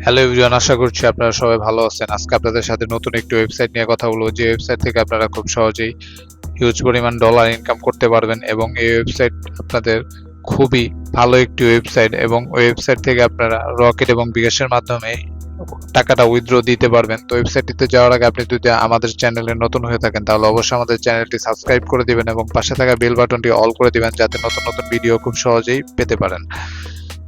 Hello everyone, আশা করছি আপনারা সবাই ভালো আছেন। আজকে আপনাদের সাথে নতুন একটি ওয়েবসাইট নিয়ে কথা বলবো, যে ওয়েবসাইট থেকে আপনারা খুব সহজেই হিউজ পরিমাণ ডলার ইনকাম করতে পারবেন। এবং এই ওয়েবসাইট আপনাদের খুবই ভালো একটি ওয়েবসাইট, এবং ওই ওয়েবসাইট থেকে আপনারা রকেট এবং বিকাশের মাধ্যমে টাকাটা উইথড্র দিতে পারবেন। তো ওয়েবসাইটটিতে যাওয়ার আগে আপনি যদি আমাদের চ্যানেলে নতুন হয়ে থাকেন তাহলে অবশ্যই আমাদের চ্যানেলটি সাবস্ক্রাইব করে দিবেন এবং পাশে থাকা বেল বাটনটি অল করে দিবেন, যাতে নতুন নতুন ভিডিও খুব সহজেই পেতে পারেন।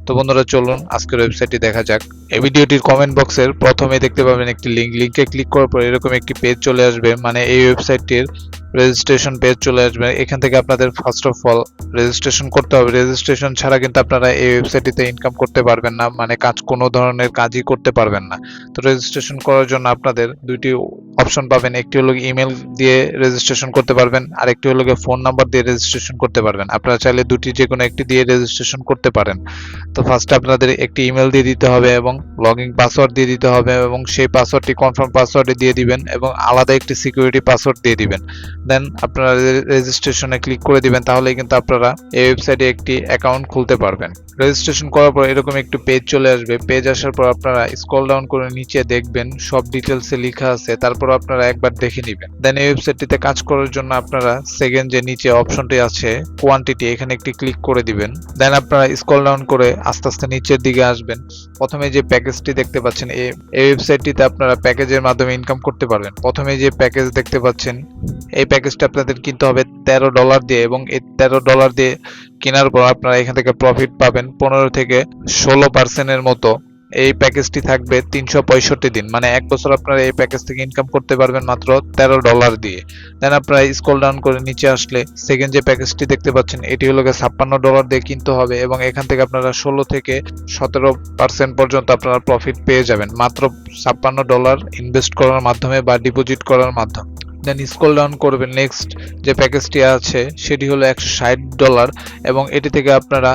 তো বন্ধুরা, চলুন আজকের ওয়েবসাইটটি দেখা যাক। এই ভিডিওটির কমেন্ট বক্সের প্রথমে দেখতে পাবেন একটি লিঙ্কে ক্লিক করার পর এরকম একটি পেজ চলে আসবে, মানে এই ওয়েবসাইটটির রেজিস্ট্রেশন পেজ চলে আসবে। এখান থেকে আপনাদের ফার্স্ট অফ অল রেজিস্ট্রেশন করতে হবে। রেজিস্ট্রেশন ছাড়া কিন্তু আপনারা এই ওয়েবসাইটটিতে ইনকাম করতে পারবেন না, মানে কোনো ধরনের কাজই করতে পারবেন না। তো রেজিস্ট্রেশন করার জন্য আপনাদের দুইটি অপশন পাবেন। একটি হলো ইমেল দিয়ে রেজিস্ট্রেশন করতে পারবেন, আর একটি হলো ফোন নাম্বার দিয়ে রেজিস্ট্রেশন করতে পারবেন। আপনারা চাইলে দুটি যে কোনো একটি দিয়ে রেজিস্ট্রেশন করতে পারেন। তো ফার্স্টে আপনাদের একটি ইমেল দিয়ে দিতে হবে এবং লগইন পাসওয়ার্ড দিয়ে দিতে হবে, এবং সেই পাসওয়ার্ডটি কনফার্ম পাসওয়ার্ডে দিয়ে দিবেন এবং আলাদা একটি সিকিউরিটি পাসওয়ার্ড দিয়ে দিবেন। দেন আপনারা রেজিস্ট্রেশনে ক্লিক করে দিবেন, তাহলে কিন্তু আপনারা এই ওয়েবসাইটে একটি অ্যাকাউন্ট খুলতে পারবেন। রেজিস্ট্রেশন করার পর এরকম একটি পেজ চলে আসবে। পেজ আসার পর আপনারা স্ক্রল ডাউন করে নিচে দেখবেন সব ডিটেলসে লেখা আছে, তারপর আপনারা একবার দেখে নেবেন। দেন এই ওয়েবসাইটটিতে কাজ করার জন্য আপনারা সেকেন্ড যে নিচে অপশনটি আছে কোয়ান্টিটি, এখানে একটি ক্লিক করে দিবেন। দেন আপনারা স্ক্রল ডাউন করে আস্তে আস্তে নিচের দিকে আসবেন। প্রথমে যে প্যাকেজটি দেখতে পাচ্ছেন, এই ওয়েবসাইটটিতে আপনারা প্যাকেজের মাধ্যমে ইনকাম করতে পারবেন। প্রথমে যে প্যাকেজ দেখতে পাচ্ছেন, এই প্যাকেজটা আপনাদের কিনতে হবে $13 দিয়ে, এবং এই $13 দিয়ে কেনার পর আপনারা এখান থেকে প্রফিট পাবেন 15 থেকে 16% মতো। এই প্যাকেজটি থাকবে 365 দিন, মানে এক বছর আপনারা এই প্যাকেজ থেকে ইনকাম করতে পারবেন মাত্র $13 দিয়ে। দেন আপনারা স্ক্রল ডাউন করে নিচে আসলে সেকেন্ড যে প্যাকেজটি দেখতে পাচ্ছেন, এটি হলো $56 দিয়ে কিনতে হবে, এবং এখান থেকে আপনারা 16 থেকে 17% পর্যন্ত আপনারা প্রফিট পেয়ে যাবেন মাত্র $56 ইনভেস্ট করার মাধ্যমে বা ডিপোজিট করার মাধ্যমে। দেন স্ক্রল ডাউন করবেন, নেক্সট যে প্যাকেজটি আছে সেটি হলো $160, এবং এটি থেকে আপনারা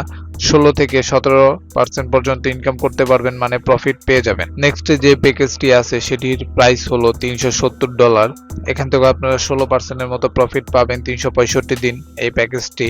16 থেকে 17% পর্যন্ত ইনকাম করতে পারবেন, মানে প্রফিট পেয়ে যাবেন। নেক্সট যে প্যাকেজটি আছে সেটির প্রাইস হলো $370। এখান থেকে আপনারা 16% মতো প্রফিট পাবেন 365 দিন। এই প্যাকেজটি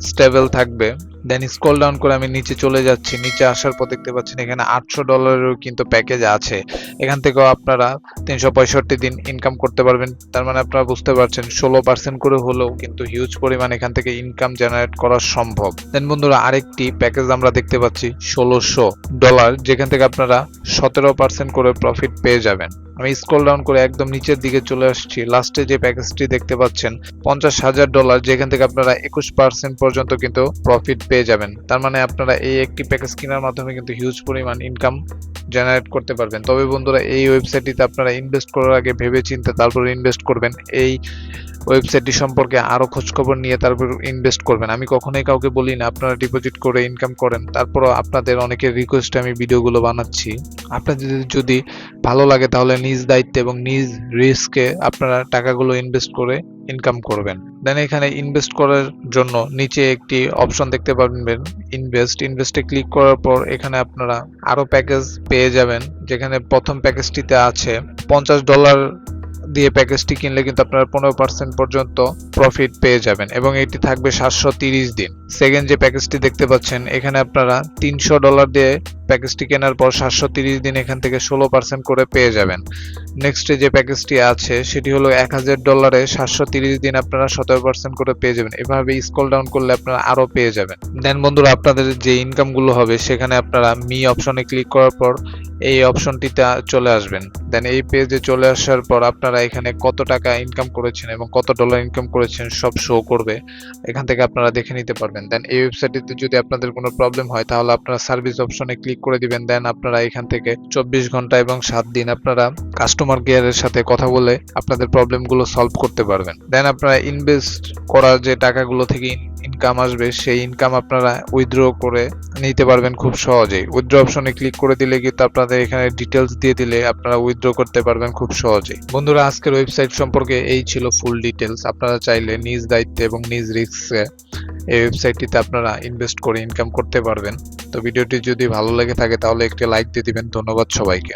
স্টেবল থাকবে। দেন স্ক্রল ডাউন করে আমি নিচে চলে যাচ্ছি। নিচে আসার পর দেখতে পাচ্ছেন এখানে $800 কিন্তু প্যাকেজ আছে। এখান থেকেও আপনারা 365 দিন ইনকাম করতে পারবেন। তার মানে আপনারা বুঝতে পারছেন 16% করে হলেও কিন্তু হিউজ পরিমাণ এখান থেকে ইনকাম জেনারেট করা সম্ভব। দেন বন্ধুরা, আরেকটি প্যাকেজ আমরা দেখতে পাচ্ছি $1600, যেখান থেকে আপনারা 17% করে প্রফিট পেয়ে যাবেন। আমি স্ক্রল ডাউন করে একদম নিচের দিকে চলে আসছি। লাস্টে যে প্যাকেজটি দেখতে পাচ্ছেন $50,000, যেখান থেকে আপনারা 21% পর্যন্ত কিন্তু প্রফিট পেয়ে যাবেন। তার মানে আপনারা এই একটি প্যাকেজ কেনার মাধ্যমে কিন্তু হিউজ পরিমাণ ইনকাম জেনারেট করতে পারবেন। তবে বন্ধুরা, এই ওয়েবসাইটটিতে আপনারা ইনভেস্ট করার আগে ভেবে চিন্তে তারপর ইনভেস্ট করবেন। এই ওয়েবসাইটটি সম্পর্কে আরো খোঁজ খবর নিয়ে তারপর ইনভেস্ট করবেন। আমি কখনোই কাউকে বলি না আপনারা ডিপোজিট করে ইনকাম করেন, তারপরও আপনাদের অনেকের রিকোয়েস্টে আমি ভিডিওগুলো বানাচ্ছি। আপনাদের যদি ভালো লাগে তাহলে নিজ দায়িত্বে এবং নিজ রিস্কে আপনারা টাকাগুলো ইনভেস্ট করে ইনকাম করবেন। দেন এখানে ইনভেস্ট করার জন্য নিচে একটি অপশন দেখতে পাবেন, ইনভেস্টে ক্লিক করার পর এখানে আপনারা আরো প্যাকেজ পেয়ে যাবেন। যেখানে প্রথম প্যাকেজটিতে আছে $50 দিয়ে প্যাকেজটি কিনলে কিন্তু আপনারা 15% পর্যন্ত প্রফিট পেয়ে যাবেন, এবং এটি থাকবে 730 দিন। সেকেন্ড যে প্যাকেজটি দেখতে পাচ্ছেন, এখানে আপনারা $300 দিয়ে প্যাকেজটি কেনার পর 730 দিন এখান থেকে 16% করে পেয়ে যাবেন। নেক্সট যে প্যাকেজটি আছে সেটি হলো $1000, 730 দিন আপনারা 17% করে পেয়ে যাবেন। এভাবে স্ক্রল ডাউন করলে আপনারা আরো পেয়ে যাবেন। দেন বন্ধুরা, আপনাদের যে ইনকাম গুলো হবে সেখানে আপনারা মি অপশনে ক্লিক করার পর এই অপশনটিতে চলে আসবেন। দেন এই পেজে চলে আসার পর আপনারা এখানে কত টাকা ইনকাম করেছেন এবং কত ডলার ইনকাম করেছেন সব শো করবে। এখান থেকে আপনারা দেখে নিতে পারবেন। দেন এই ওয়েবসাইটটিতে যদি আপনাদের কোনো প্রবলেম হয় তাহলে আপনারা সার্ভিস অপশনে ক্লিক করে দিবেন। দেন আপনারা এখান থেকে 24 ঘন্টা এবং 7 দিন আপনারা কাস্টমার কেয়ারের সাথে কথা বলে আপনাদের প্রবলেমগুলো সলভ করতে পারবেন। দেন আপনারা ইনভেস্ট করা যে টাকাগুলো থেকে ইনকাম আসবে সেই ইনকাম আপনারা উইথড্র করে নিতে পারবেন খুব সহজেই। উইথড্র অপশনে ক্লিক করে দিলে কিন্তু আপনাদের এখানে ডিটেলস দিয়ে দিলে আপনারা উইথড্র করতে পারবেন খুব সহজেই। বন্ধুরা, আজকের ওয়েবসাইট সম্পর্কে এই ছিল ফুল ডিটেলস। আপনারা চাইলে নিজ দায়িত্বে এবং নিজ রিস্কে এই ওয়েবসাইটটিতে আপনারা ইনভেস্ট করে ইনকাম করতে পারবেন। তো ভিডিওটি যদি ভালো লেগে থাকে তাহলে একটি লাইক দিয়ে দিবেন। ধন্যবাদ সবাইকে।